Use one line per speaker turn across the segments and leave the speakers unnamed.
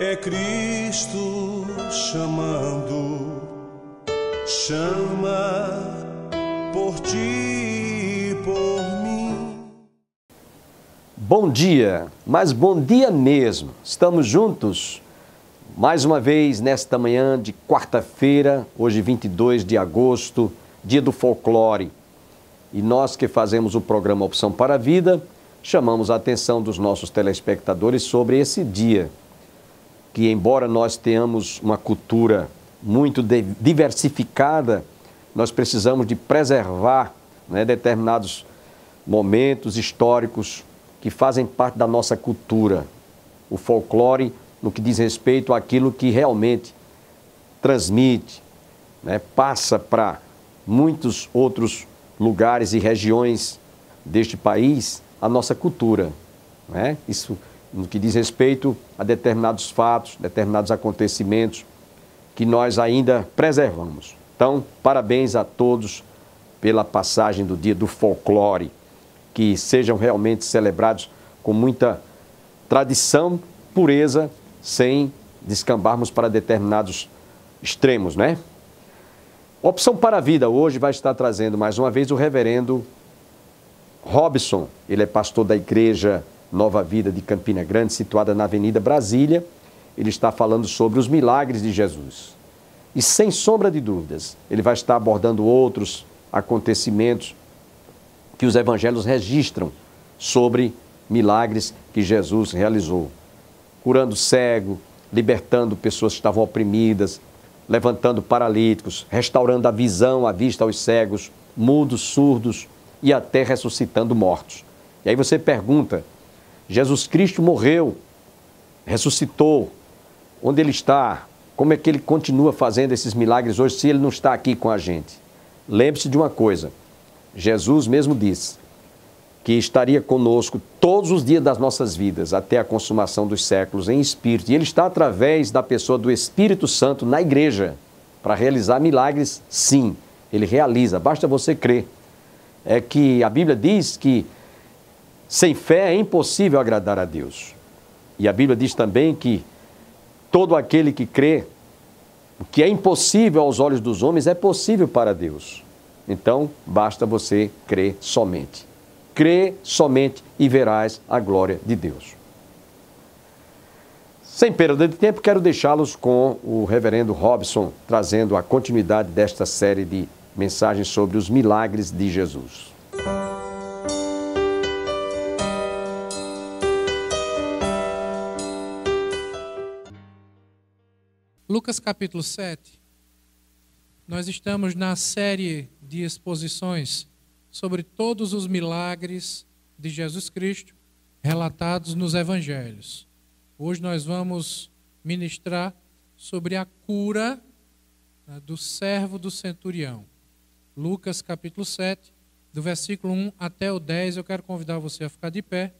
É Cristo chamando, chama por ti e por mim.
Bom dia, mas bom dia mesmo. Estamos juntos mais uma vez nesta manhã de quarta-feira, hoje 22 de agosto, dia do folclore. E nós que fazemos o programa Opção para a Vida, chamamos a atenção dos nossos telespectadores sobre esse dia, que embora nós tenhamos uma cultura muito diversificada, nós precisamos de preservar, determinados momentos históricos que fazem parte da nossa cultura. O folclore, no que diz respeito àquilo que realmente transmite, passa para muitos outros lugares e regiões deste país a nossa cultura. Isso no que diz respeito a determinados fatos, determinados acontecimentos que nós ainda preservamos. Então, parabéns a todos pela passagem do dia do folclore, que sejam realmente celebrados com muita tradição, pureza, sem descambarmos para determinados extremos, Opção para a Vida hoje vai estar trazendo mais uma vez o reverendo Robson. Ele é pastor da Igreja Nova Vida de Campina Grande, situada na Avenida Brasília. Ele está falando sobre os milagres de Jesus. E sem sombra de dúvidas, ele vai estar abordando outros acontecimentos que os evangelhos registram sobre milagres que Jesus realizou. Curando cego, libertando pessoas que estavam oprimidas, levantando paralíticos, restaurando a visão, a vista aos cegos, mudos, surdos e até ressuscitando mortos. E aí você pergunta, Jesus Cristo morreu, ressuscitou, onde Ele está? Como é que Ele continua fazendo esses milagres hoje se Ele não está aqui com a gente? Lembre-se de uma coisa, Jesus mesmo disse que estaria conosco todos os dias das nossas vidas, até a consumação dos séculos em espírito. E Ele está através da pessoa do Espírito Santo na igreja, para realizar milagres, sim, Ele realiza, basta você crer. É que a Bíblia diz que sem fé é impossível agradar a Deus. E a Bíblia diz também que todo aquele que crê, o que é impossível aos olhos dos homens é possível para Deus. Então, basta você crer somente. Crê somente e verás a glória de Deus. Sem perda de tempo, quero deixá-los com o reverendo Robson, trazendo a continuidade desta série de mensagens sobre os milagres de Jesus.
Lucas capítulo 7, nós estamos na série de exposições sobre todos os milagres de Jesus Cristo relatados nos evangelhos. Hoje nós vamos ministrar sobre a cura do servo do centurião. Lucas capítulo 7, do versículo 1 até o 10, eu quero convidar você a ficar de pé.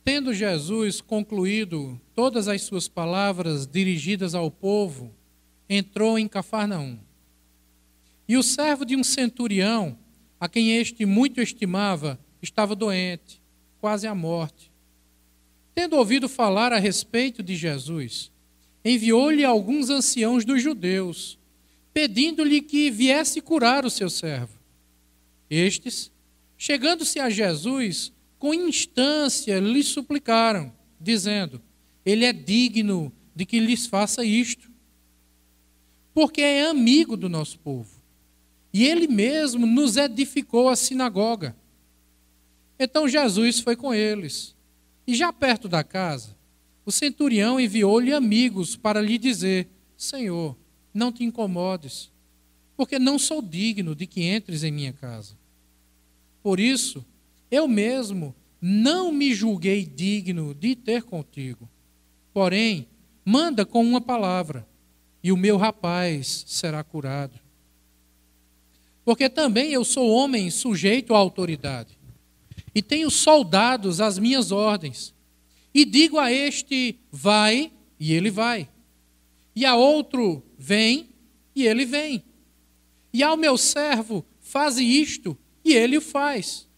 Tendo Jesus concluído todas as suas palavras dirigidas ao povo, entrou em Cafarnaum. E o servo de um centurião, a quem este muito estimava, estava doente, quase à morte. Tendo ouvido falar a respeito de Jesus, enviou-lhe alguns anciãos dos judeus, pedindo-lhe que viesse curar o seu servo. Estes, chegando-se a Jesus, com instância lhe suplicaram, dizendo: ele é digno de que lhes faça isto, porque é amigo do nosso povo, e ele mesmo nos edificou a sinagoga. Então Jesus foi com eles, e já perto da casa, o centurião enviou-lhe amigos para lhe dizer: Senhor, não te incomodes, porque não sou digno de que entres em minha casa. Por isso, eu mesmo não me julguei digno de ter contigo. Porém, manda com uma palavra, e o meu rapaz será curado. Porque também eu sou homem sujeito à autoridade, e tenho soldados às minhas ordens. E digo a este: vai, e ele vai. E a outro: vem, e ele vem. E ao meu servo: faze isto, e ele o faz.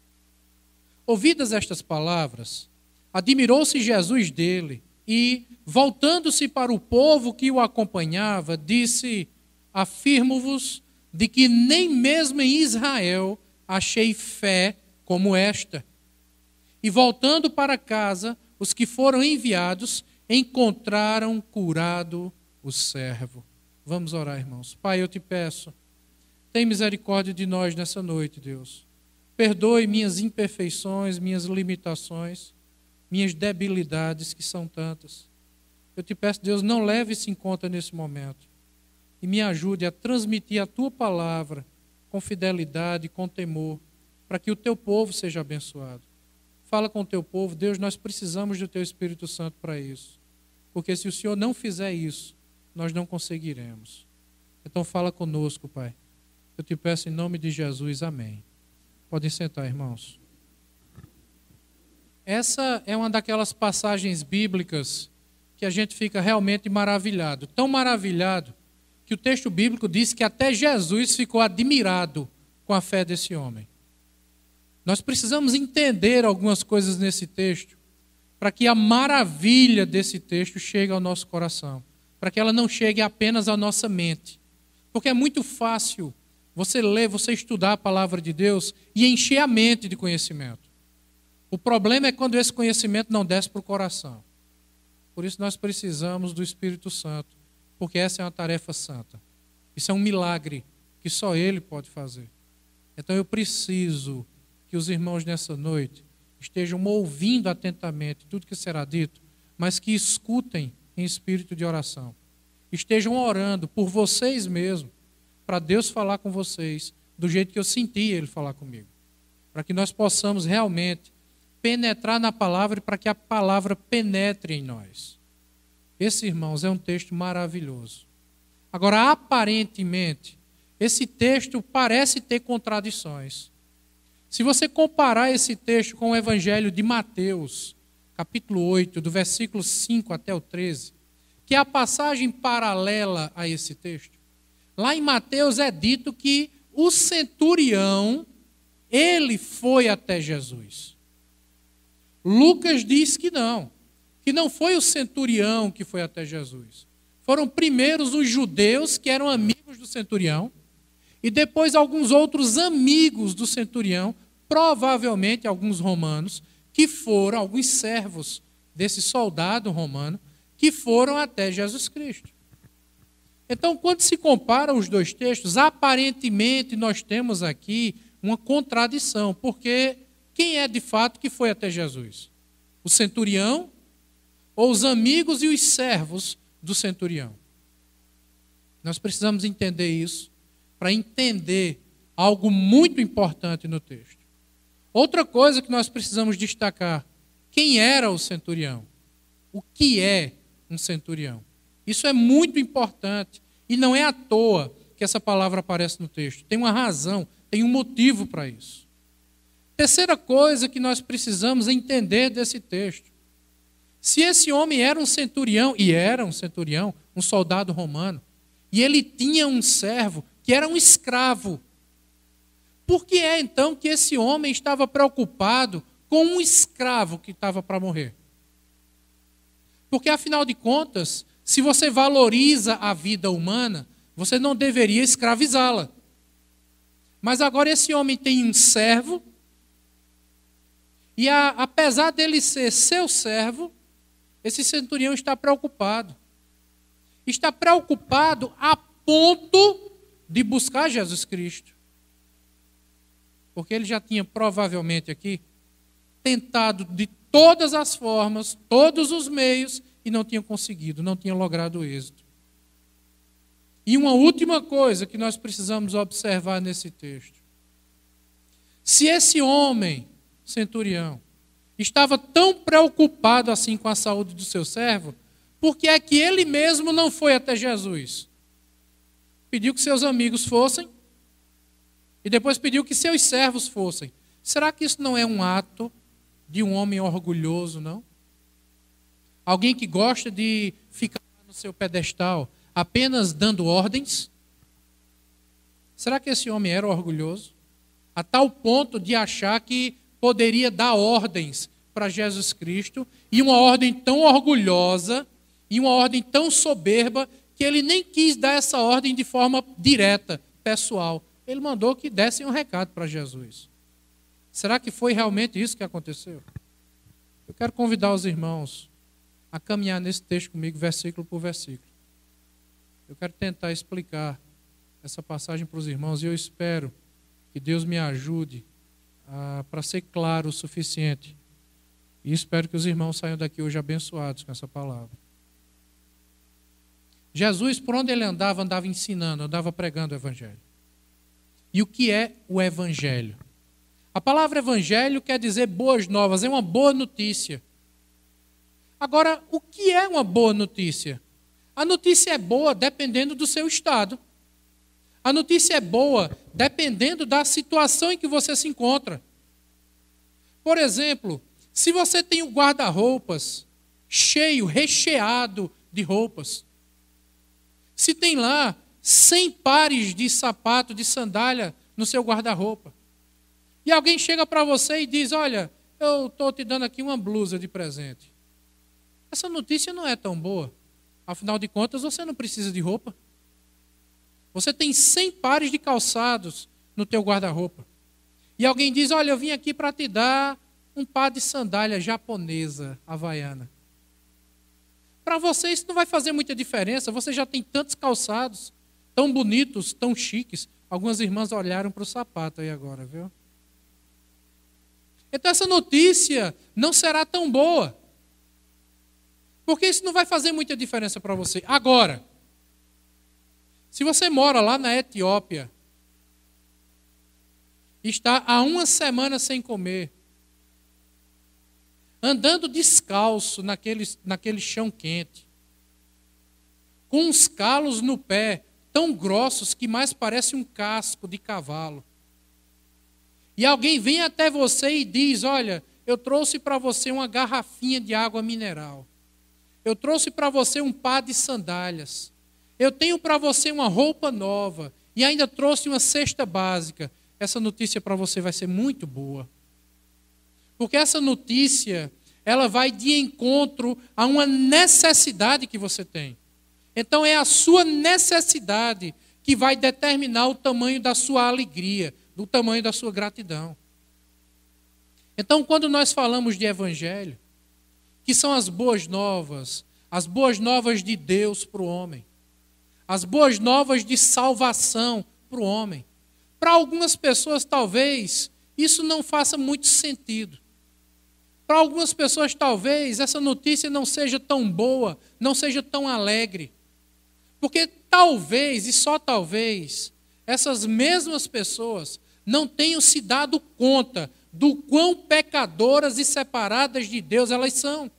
Ouvidas estas palavras, admirou-se Jesus dele e, voltando-se para o povo que o acompanhava, disse: afirmo-vos de que nem mesmo em Israel achei fé como esta. E voltando para casa, os que foram enviados encontraram curado o servo. Vamos orar, irmãos. Pai, eu te peço, tem misericórdia de nós nessa noite, Deus. Perdoe minhas imperfeições, minhas limitações, minhas debilidades, que são tantas. Eu te peço, Deus, não leve isso em conta nesse momento. E me ajude a transmitir a tua palavra com fidelidade, com temor, para que o teu povo seja abençoado. Fala com o teu povo, Deus, nós precisamos do teu Espírito Santo para isso. Porque se o Senhor não fizer isso, nós não conseguiremos. Então fala conosco, Pai. Eu te peço em nome de Jesus, amém. Podem sentar, irmãos. Essa é uma daquelas passagens bíblicas que a gente fica realmente maravilhado. Tão maravilhado que o texto bíblico diz que até Jesus ficou admirado com a fé desse homem. Nós precisamos entender algumas coisas nesse texto para que a maravilha desse texto chegue ao nosso coração, para que ela não chegue apenas à nossa mente. Porque é muito fácil você ler, você estudar a palavra de Deus e encher a mente de conhecimento. O problema é quando esse conhecimento não desce para o coração. Por isso nós precisamos do Espírito Santo, porque essa é uma tarefa santa. Isso é um milagre que só Ele pode fazer. Então eu preciso que os irmãos nessa noite estejam ouvindo atentamente tudo que será dito, mas que escutem em espírito de oração. Estejam orando por vocês mesmos, para Deus falar com vocês do jeito que eu senti Ele falar comigo. Para que nós possamos realmente penetrar na palavra e para que a palavra penetre em nós. Esse, irmãos, é um texto maravilhoso. Agora, aparentemente, esse texto parece ter contradições. Se você comparar esse texto com o Evangelho de Mateus, capítulo 8, do versículo 5 até o 13, que é a passagem paralela a esse texto, lá em Mateus é dito que o centurião, ele foi até Jesus. Lucas diz que não foi o centurião que foi até Jesus. Foram primeiros os judeus que eram amigos do centurião e depois alguns outros amigos do centurião, provavelmente alguns romanos, que foram, alguns servos desse soldado romano, que foram até Jesus Cristo. Então, quando se compara os dois textos, aparentemente nós temos aqui uma contradição, porque quem é de fato que foi até Jesus? O centurião ou os amigos e os servos do centurião? Nós precisamos entender isso para entender algo muito importante no texto. Outra coisa que nós precisamos destacar: quem era o centurião? O que é um centurião? Isso é muito importante e não é à toa que essa palavra aparece no texto. Tem uma razão, tem um motivo para isso. Terceira coisa que nós precisamos entender desse texto: se esse homem era um centurião, e era um centurião, um soldado romano, e ele tinha um servo que era um escravo, por que é então que esse homem estava preocupado com um escravo que estava para morrer? Porque, afinal de contas, se você valoriza a vida humana, você não deveria escravizá-la. Mas agora esse homem tem um servo, e apesar dele ser seu servo, esse centurião está preocupado. Está preocupado a ponto de buscar Jesus Cristo. Porque ele já tinha provavelmente aqui tentado de todas as formas, todos os meios, e não tinha conseguido, não tinha logrado êxito. E uma última coisa que nós precisamos observar nesse texto: se esse homem, centurião, estava tão preocupado assim com a saúde do seu servo, por que é que ele mesmo não foi até Jesus? Pediu que seus amigos fossem, e depois pediu que seus servos fossem. Será que isso não é um ato de um homem orgulhoso, não? Alguém que gosta de ficar no seu pedestal apenas dando ordens? Será que esse homem era orgulhoso? A tal ponto de achar que poderia dar ordens para Jesus Cristo e uma ordem tão orgulhosa, e uma ordem tão soberba, que ele nem quis dar essa ordem de forma direta, pessoal. Ele mandou que dessem um recado para Jesus. Será que foi realmente isso que aconteceu? Eu quero convidar os irmãos a caminhar nesse texto comigo, versículo por versículo. Eu quero tentar explicar essa passagem para os irmãos e eu espero que Deus me ajude para ser claro o suficiente. E espero que os irmãos saiam daqui hoje abençoados com essa palavra. Jesus, por onde ele andava, andava ensinando, andava pregando o Evangelho. E o que é o Evangelho? A palavra Evangelho quer dizer boas novas, é uma boa notícia. Agora, o que é uma boa notícia? A notícia é boa dependendo do seu estado. A notícia é boa dependendo da situação em que você se encontra. Por exemplo, se você tem um guarda-roupas cheio, recheado de roupas, se tem lá 100 pares de sapato, de sandália no seu guarda-roupa, e alguém chega para você e diz, olha, eu estou te dando aqui uma blusa de presente. Essa notícia não é tão boa. Afinal de contas, você não precisa de roupa. Você tem 100 pares de calçados no teu guarda-roupa. E alguém diz, olha, eu vim aqui para te dar um par de sandália japonesa, havaiana. Para você isso não vai fazer muita diferença. Você já tem tantos calçados, tão bonitos, tão chiques. Algumas irmãs olharam para o sapato aí agora, viu? Então essa notícia não será tão boa. Porque isso não vai fazer muita diferença para você. Agora, se você mora lá na Etiópia, está há uma semana sem comer, andando descalço naquele chão quente, com uns calos no pé tão grossos que mais parece um casco de cavalo, e alguém vem até você e diz, olha, eu trouxe para você uma garrafinha de água mineral, eu trouxe para você um par de sandálias, eu tenho para você uma roupa nova e ainda trouxe uma cesta básica. Essa notícia para você vai ser muito boa. Porque essa notícia, ela vai de encontro a uma necessidade que você tem. Então é a sua necessidade que vai determinar o tamanho da sua alegria, do tamanho da sua gratidão. Então quando nós falamos de evangelho, que são as boas novas de Deus para o homem, as boas novas de salvação para o homem. Para algumas pessoas, talvez, isso não faça muito sentido. Para algumas pessoas, talvez, essa notícia não seja tão boa, não seja tão alegre. Porque talvez, e só talvez, essas mesmas pessoas não tenham se dado conta do quão pecadoras e separadas de Deus elas são.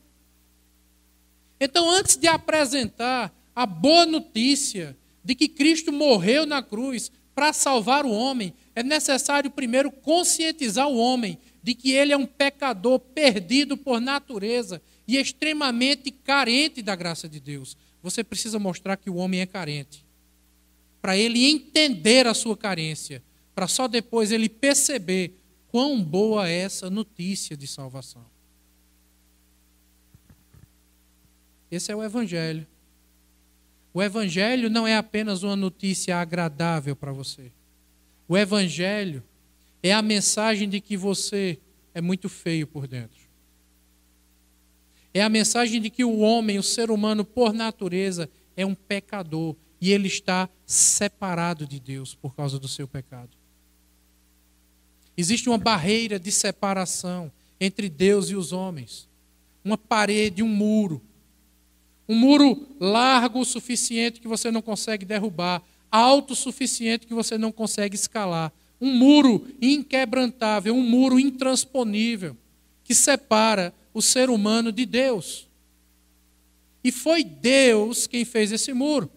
Então, antes de apresentar a boa notícia de que Cristo morreu na cruz para salvar o homem, é necessário primeiro conscientizar o homem de que ele é um pecador perdido por natureza e extremamente carente da graça de Deus. Você precisa mostrar que o homem é carente, para ele entender a sua carência, para só depois ele perceber quão boa é essa notícia de salvação. Esse é o Evangelho. O Evangelho não é apenas uma notícia agradável para você. O Evangelho é a mensagem de que você é muito feio por dentro. É a mensagem de que o homem, o ser humano, por natureza, é um pecador e ele está separado de Deus por causa do seu pecado. Existe uma barreira de separação entre Deus e os homens. Uma parede, um muro. Um muro largo o suficiente que você não consegue derrubar, alto o suficiente que você não consegue escalar. Um muro inquebrantável, um muro intransponível, que separa o ser humano de Deus. E foi Deus quem fez esse muro.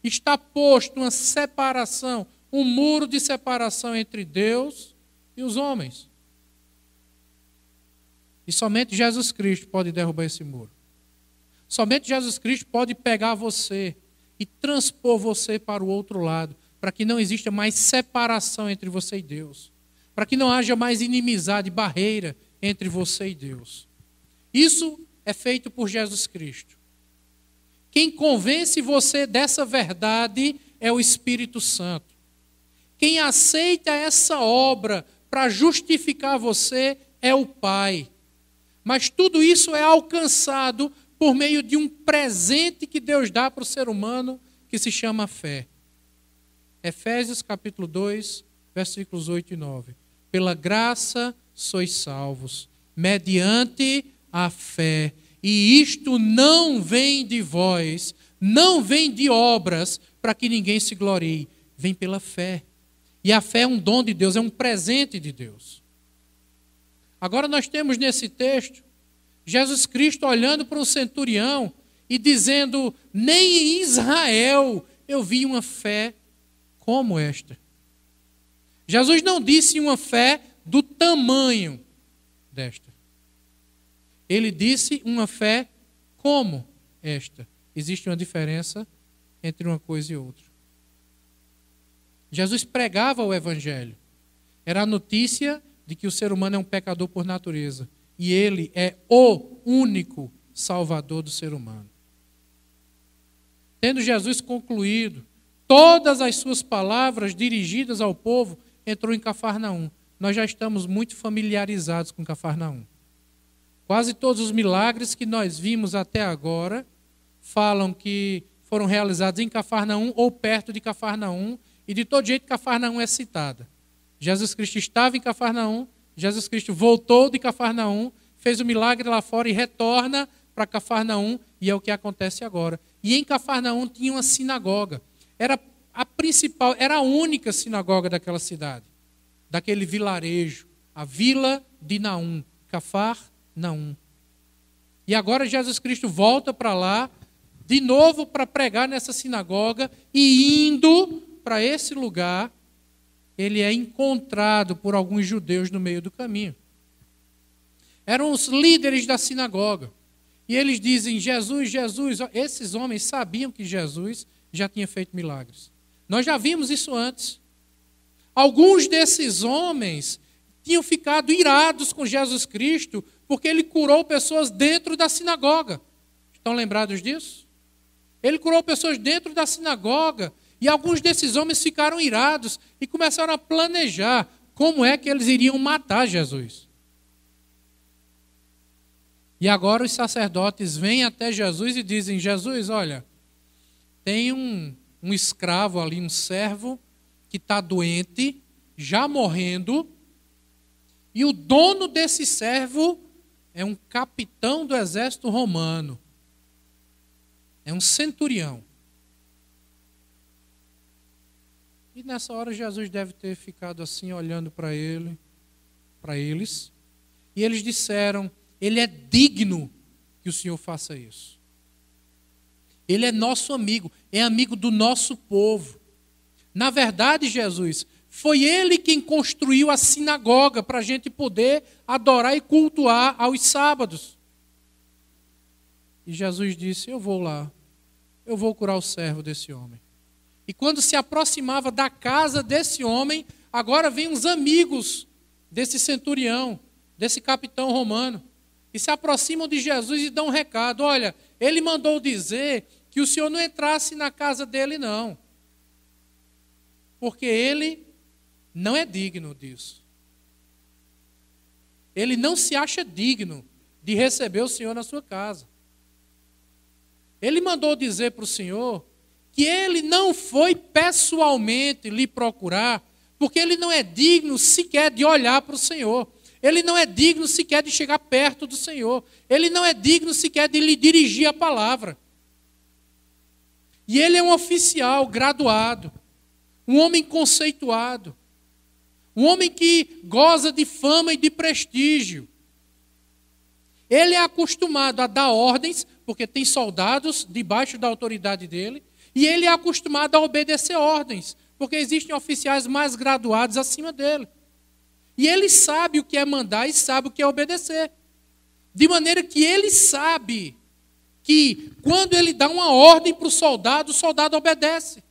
Está posto uma separação, um muro de separação entre Deus e os homens. E somente Jesus Cristo pode derrubar esse muro. Somente Jesus Cristo pode pegar você e transpor você para o outro lado, para que não exista mais separação entre você e Deus, para que não haja mais inimizade, barreira entre você e Deus. Isso é feito por Jesus Cristo. Quem convence você dessa verdade é o Espírito Santo. Quem aceita essa obra para justificar você é o Pai. Mas tudo isso é alcançado por meio de um presente que Deus dá para o ser humano, que se chama fé. Efésios capítulo 2, versículos 8 e 9. Pela graça sois salvos, mediante a fé. E isto não vem de vós, não vem de obras, para que ninguém se glorie. Vem pela fé. E a fé é um dom de Deus, é um presente de Deus. Agora nós temos nesse texto, Jesus Cristo olhando para um centurião e dizendo, nem em Israel eu vi uma fé como esta. Jesus não disse uma fé do tamanho desta. Ele disse uma fé como esta. Existe uma diferença entre uma coisa e outra. Jesus pregava o Evangelho. Era a notícia de que o ser humano é um pecador por natureza. E ele é o único Salvador do ser humano. Tendo Jesus concluído todas as suas palavras dirigidas ao povo, entrou em Cafarnaum. Nós já estamos muito familiarizados com Cafarnaum. Quase todos os milagres que nós vimos até agora falam que foram realizados em Cafarnaum ou perto de Cafarnaum, e de todo jeito Cafarnaum é citada. Jesus Cristo estava em Cafarnaum, Jesus Cristo voltou de Cafarnaum, fez o milagre lá fora e retorna para Cafarnaum, e é o que acontece agora. E em Cafarnaum tinha uma sinagoga. Era a principal, era a única sinagoga daquela cidade, daquele vilarejo, a vila de Naum, Cafarnaum. E agora Jesus Cristo volta para lá, de novo para pregar nessa sinagoga, e indo para esse lugar, ele é encontrado por alguns judeus no meio do caminho. Eram os líderes da sinagoga. E eles dizem, Jesus, Jesus. Esses homens sabiam que Jesus já tinha feito milagres. Nós já vimos isso antes. Alguns desses homens tinham ficado irados com Jesus Cristo porque ele curou pessoas dentro da sinagoga. Estão lembrados disso? Ele curou pessoas dentro da sinagoga. E alguns desses homens ficaram irados e começaram a planejar como é que eles iriam matar Jesus. E agora os sacerdotes vêm até Jesus e dizem, Jesus, olha, tem um escravo ali, um servo, que está doente, já morrendo, e o dono desse servo é um capitão do exército romano. É um centurião. E nessa hora Jesus deve ter ficado assim, olhando para eles. E eles disseram, ele é digno que o Senhor faça isso. Ele é nosso amigo, é amigo do nosso povo. Na verdade, Jesus, foi ele quem construiu a sinagoga para a gente poder adorar e cultuar aos sábados. E Jesus disse, eu vou lá, eu vou curar o servo desse homem. E quando se aproximava da casa desse homem, agora vem uns amigos desse centurião, desse capitão romano, e se aproximam de Jesus e dão um recado. Olha, ele mandou dizer que o Senhor não entrasse na casa dele, não. Porque ele não é digno disso. Ele não se acha digno de receber o Senhor na sua casa. Ele mandou dizer para o Senhor que ele não foi pessoalmente lhe procurar, porque ele não é digno sequer de olhar para o Senhor. Ele não é digno sequer de chegar perto do Senhor. Ele não é digno sequer de lhe dirigir a palavra. E ele é um oficial graduado, um homem conceituado, um homem que goza de fama e de prestígio. Ele é acostumado a dar ordens, porque tem soldados debaixo da autoridade dele, e ele é acostumado a obedecer ordens, porque existem oficiais mais graduados acima dele. E ele sabe o que é mandar e sabe o que é obedecer. De maneira que ele sabe que quando ele dá uma ordem para o soldado obedece.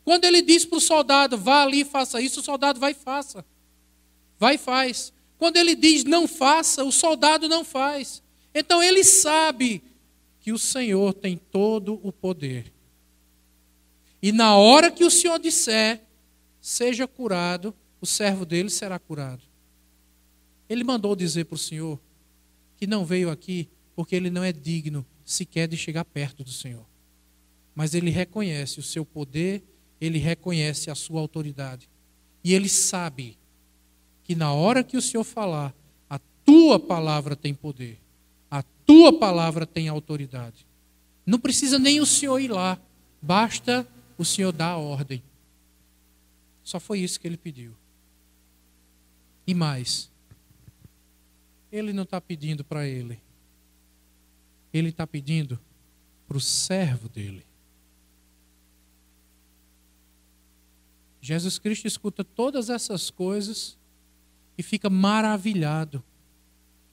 Quando ele diz para o soldado, vá ali e faça isso, o soldado vai e faça. Vai e faz. Quando ele diz não faça, o soldado não faz. Então ele sabe que o Senhor tem todo o poder. E na hora que o Senhor disser, seja curado, o servo dele será curado. Ele mandou dizer para o Senhor que não veio aqui porque ele não é digno sequer de chegar perto do Senhor. Mas ele reconhece o seu poder, ele reconhece a sua autoridade. E ele sabe que na hora que o Senhor falar, a tua palavra tem poder. A tua palavra tem autoridade. Não precisa nem o Senhor ir lá. Basta o Senhor dar a ordem. Só foi isso que ele pediu. E mais, ele não está pedindo para ele. Ele está pedindo para o servo dele. Jesus Cristo escuta todas essas coisas e fica maravilhado.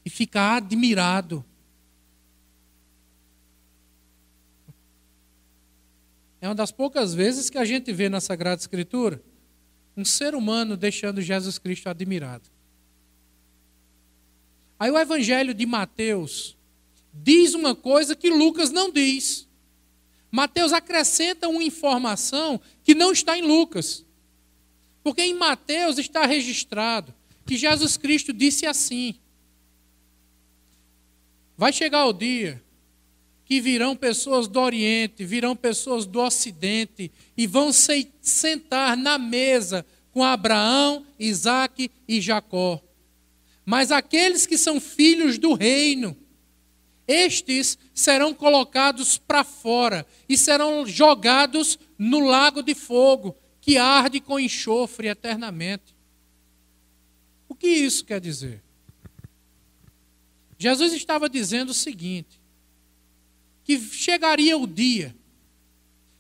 E fica admirado. É uma das poucas vezes que a gente vê na Sagrada Escritura um ser humano deixando Jesus Cristo admirado. Aí o Evangelho de Mateus diz uma coisa que Lucas não diz. Mateus acrescenta uma informação que não está em Lucas. Porque em Mateus está registrado que Jesus Cristo disse assim: vai chegar o dia que virão pessoas do Oriente, virão pessoas do Ocidente e vão se sentar na mesa com Abraão, Isaque e Jacó. Mas aqueles que são filhos do reino, estes serão colocados para fora e serão jogados no lago de fogo, que arde com enxofre eternamente. O que isso quer dizer? Jesus estava dizendo o seguinte: que chegaria o dia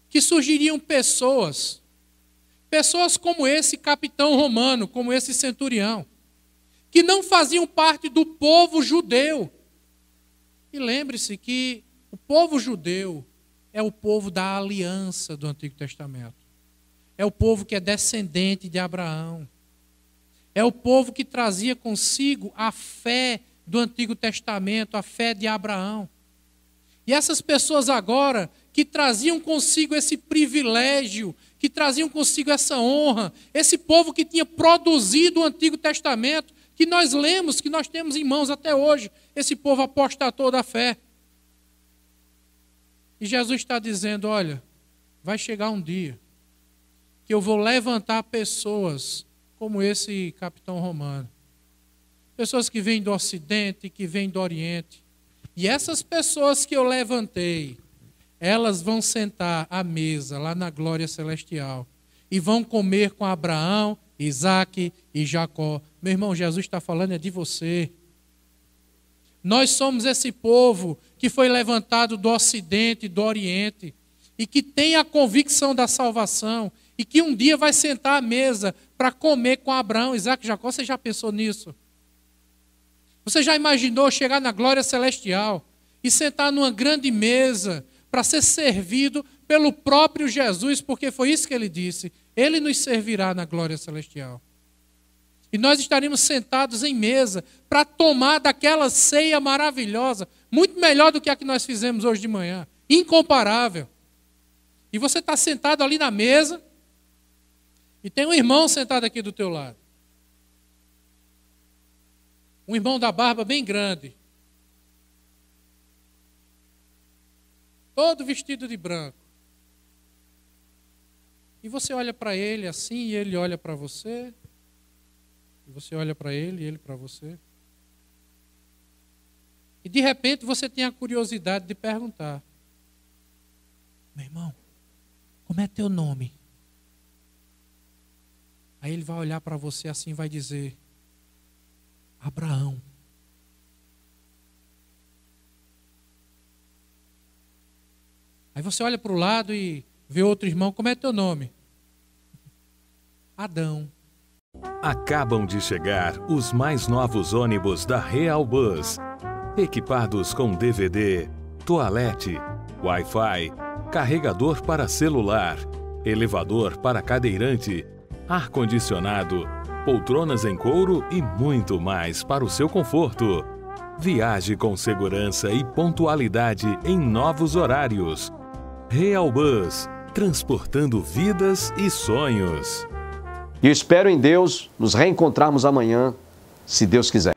que surgiriam pessoas como esse capitão romano, como esse centurião, que não faziam parte do povo judeu. E lembre-se que o povo judeu é o povo da aliança do Antigo Testamento. É o povo que é descendente de Abraão. É o povo que trazia consigo a fé do Antigo Testamento, a fé de Abraão. E essas pessoas agora que traziam consigo esse privilégio, que traziam consigo essa honra, esse povo que tinha produzido o Antigo Testamento, que nós lemos, que nós temos em mãos até hoje, esse povo apostatou da fé. E Jesus está dizendo: olha, vai chegar um dia que eu vou levantar pessoas como esse capitão romano. Pessoas que vêm do Ocidente, que vêm do Oriente. E essas pessoas que eu levantei, elas vão sentar à mesa lá na glória celestial e vão comer com Abraão, Isaque e Jacó. Meu irmão, Jesus está falando é de você. Nós somos esse povo que foi levantado do Ocidente e do Oriente e que tem a convicção da salvação e que um dia vai sentar à mesa para comer com Abraão, Isaque e Jacó. Você já pensou nisso? Você já imaginou chegar na glória celestial e sentar numa grande mesa para ser servido pelo próprio Jesus, porque foi isso que ele disse: ele nos servirá na glória celestial. E nós estaremos sentados em mesa para tomar daquela ceia maravilhosa, muito melhor do que a que nós fizemos hoje de manhã, incomparável. E você está sentado ali na mesa e tem um irmão sentado aqui do teu lado. Um irmão da barba bem grande. Todo vestido de branco. E você olha para ele assim, e ele olha para você. E você olha para ele, e ele para você. E de repente você tem a curiosidade de perguntar: meu irmão, como é teu nome? Aí ele vai olhar para você assim e vai dizer: Abraão. Aí você olha para o lado e vê outro irmão: como é teu nome? Adão.
Acabam de chegar os mais novos ônibus da Real Bus, equipados com DVD, toalete, Wi-Fi, carregador para celular, elevador para cadeirante, ar-condicionado, poltronas em couro e muito mais para o seu conforto. Viaje com segurança e pontualidade em novos horários. Real Bus, transportando vidas e sonhos.
E eu espero em Deus nos reencontrarmos amanhã, se Deus quiser.